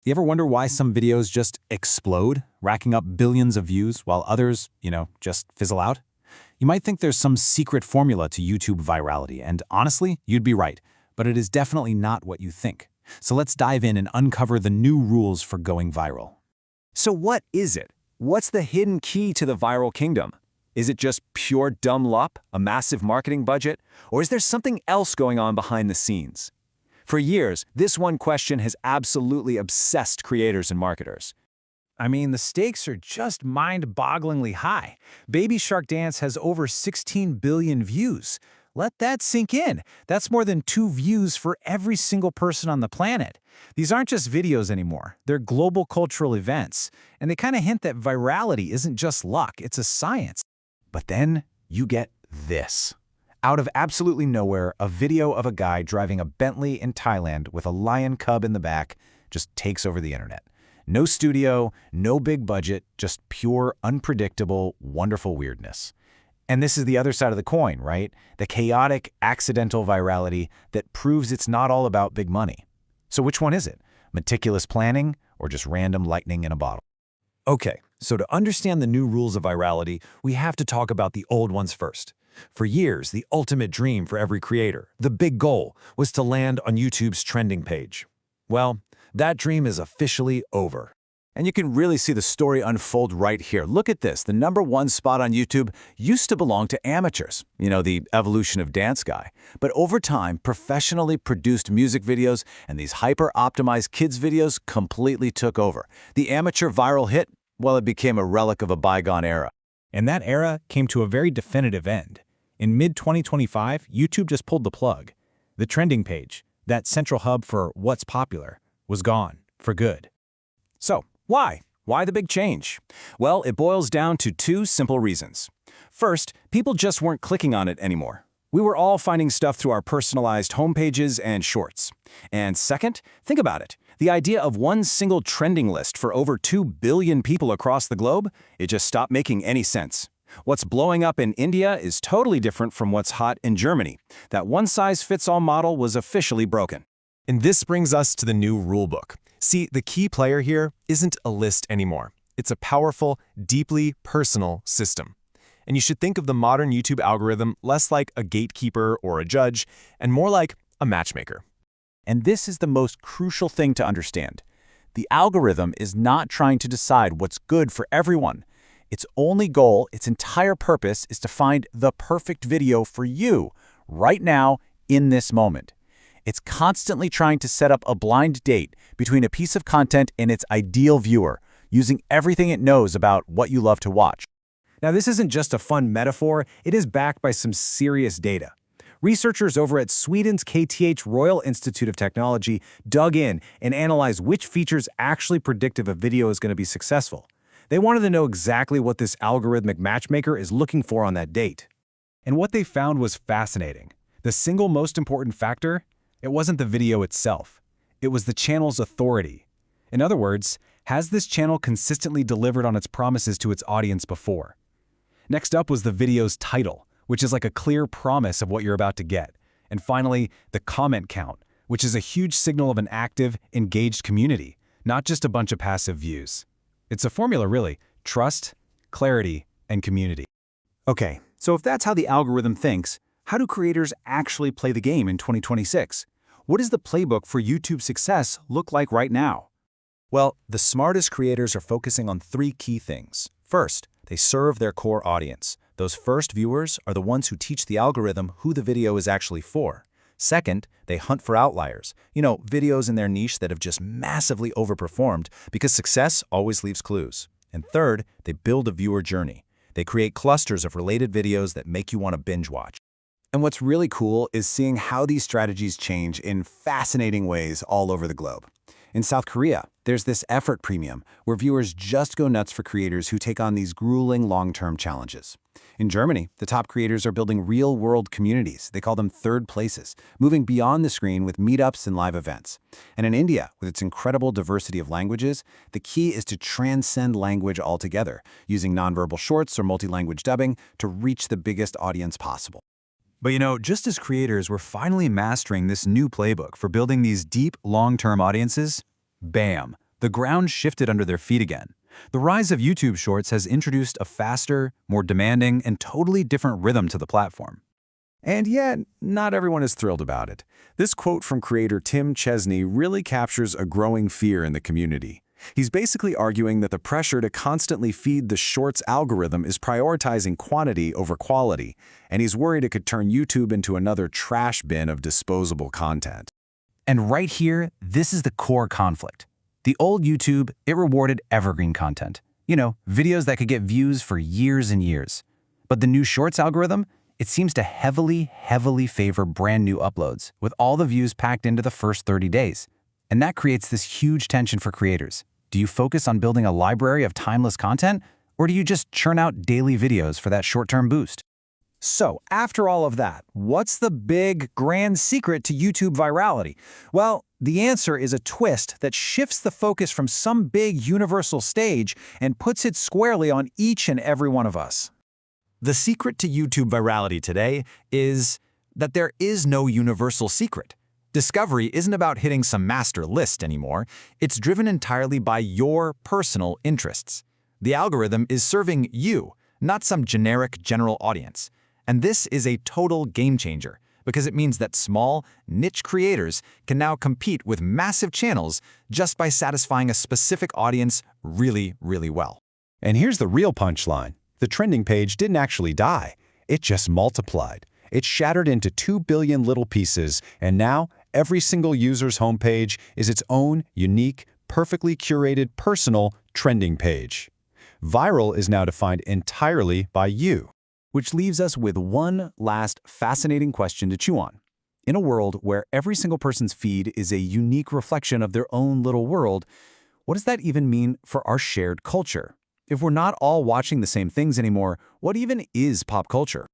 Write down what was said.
You ever wonder why some videos just explode, racking up billions of views, while others, just fizzle out? You might think there's some secret formula to YouTube virality, and honestly, you'd be right, but it is definitely not what you think. So let's dive in and uncover the new rules for going viral. So what is it? What's the hidden key to the viral kingdom? Is it just pure dumb luck, a massive marketing budget, or is there something else going on behind the scenes? For years, this one question has absolutely obsessed creators and marketers. I mean, the stakes are just mind-bogglingly high. Baby Shark Dance has over 16 billion views. Let that sink in. That's more than 2 views for every single person on the planet. These aren't just videos anymore. They're global cultural events. And they kind of hint that virality isn't just luck, it's a science. But then you get this. Out of absolutely nowhere, a video of a guy driving a Bentley in Thailand with a lion cub in the back just takes over the internet. No studio, no big budget, just pure, unpredictable, wonderful weirdness. And this is the other side of the coin, right? The chaotic, accidental virality that proves it's not all about big money. So which one is it? Meticulous planning or just random lightning in a bottle? Okay, so to understand the new rules of virality, we have to talk about the old ones first. For years, the ultimate dream for every creator, the big goal, was to land on YouTube's trending page. Well, that dream is officially over. And you can really see the story unfold right here. Look at this. The #1 spot on YouTube used to belong to amateurs, the evolution of Dance Guy. But over time, professionally produced music videos and these hyper-optimized kids videos completely took over. The amateur viral hit, well, it became a relic of a bygone era. And that era came to a very definitive end. In mid-2025, YouTube just pulled the plug. The trending page, that central hub for what's popular, was gone for good. So, why? Why the big change? Well, it boils down to 2 simple reasons. First, people just weren't clicking on it anymore. We were all finding stuff through our personalized homepages and shorts. And second, think about it. The idea of one single trending list for over 2 billion people across the globe, it just stopped making any sense. What's blowing up in India is totally different from what's hot in Germany. That one-size-fits-all model was officially broken. And this brings us to the new rulebook. See, the key player here isn't a list anymore. It's a powerful, deeply personal system. And you should think of the modern YouTube algorithm less like a gatekeeper or a judge, and more like a matchmaker. And this is the most crucial thing to understand. The algorithm is not trying to decide what's good for everyone. Its only goal, its entire purpose, is to find the perfect video for you, right now, in this moment. It's constantly trying to set up a blind date between a piece of content and its ideal viewer, using everything it knows about what you love to watch. Now, this isn't just a fun metaphor, it is backed by some serious data. Researchers over at Sweden's KTH Royal Institute of Technology dug in and analyzed which features actually predict if a video is going to be successful. They wanted to know exactly what this algorithmic matchmaker is looking for on that date. And what they found was fascinating. The single most important factor? It wasn't the video itself. It was the channel's authority. In other words, has this channel consistently delivered on its promises to its audience before? Next up was the video's title, which is like a clear promise of what you're about to get. And finally, the comment count, which is a huge signal of an active, engaged community, not just a bunch of passive views. It's a formula, really: trust, clarity, and community. Okay, so if that's how the algorithm thinks, how do creators actually play the game in 2026? What does the playbook for YouTube success look like right now? Well, the smartest creators are focusing on 3 key things. First, they serve their core audience. Those first viewers are the ones who teach the algorithm who the video is actually for. Second, they hunt for outliers, videos in their niche that have just massively overperformed, because success always leaves clues. And third, they build a viewer journey. They create clusters of related videos that make you want to binge watch. And what's really cool is seeing how these strategies change in fascinating ways all over the globe. In South Korea, there's this effort premium where viewers just go nuts for creators who take on these grueling long-term challenges. In Germany, the top creators are building real-world communities. They call them third places, moving beyond the screen with meetups and live events. And in India, with its incredible diversity of languages, the key is to transcend language altogether, using nonverbal shorts or multi-language dubbing to reach the biggest audience possible. But just as creators were finally mastering this new playbook for building these deep, long-term audiences, bam, The ground shifted under their feet again. The rise of YouTube Shorts has introduced a faster, more demanding, and totally different rhythm to the platform. And yet, not everyone is thrilled about it. This quote from creator Tim Chesney really captures a growing fear in the community. He's basically arguing that the pressure to constantly feed the Shorts algorithm is prioritizing quantity over quality, and he's worried it could turn YouTube into another trash bin of disposable content. And right here, this is the core conflict. The old YouTube, it rewarded evergreen content. You know, videos that could get views for years and years. But the new Shorts algorithm, it seems to heavily favor brand new uploads, with all the views packed into the first 30 days. And that creates this huge tension for creators. Do you focus on building a library of timeless content, or do you just churn out daily videos for that short-term boost? So, after all of that, what's the big, grand secret to YouTube virality? Well, the answer is a twist that shifts the focus from some big universal stage and puts it squarely on each and every one of us. The secret to YouTube virality today is that there is no universal secret. Discovery isn't about hitting some master list anymore. It's driven entirely by your personal interests. The algorithm is serving you, not some generic general audience. And this is a total game changer because it means that small, niche creators can now compete with massive channels just by satisfying a specific audience really well. And here's the real punchline. The trending page didn't actually die. It just multiplied. It shattered into 2 billion little pieces, and now every single user's homepage is its own unique, perfectly curated personal trending page. Viral is now defined entirely by you. Which leaves us with one last fascinating question to chew on. In a world where every single person's feed is a unique reflection of their own little world, what does that even mean for our shared culture? If we're not all watching the same things anymore, what even is pop culture?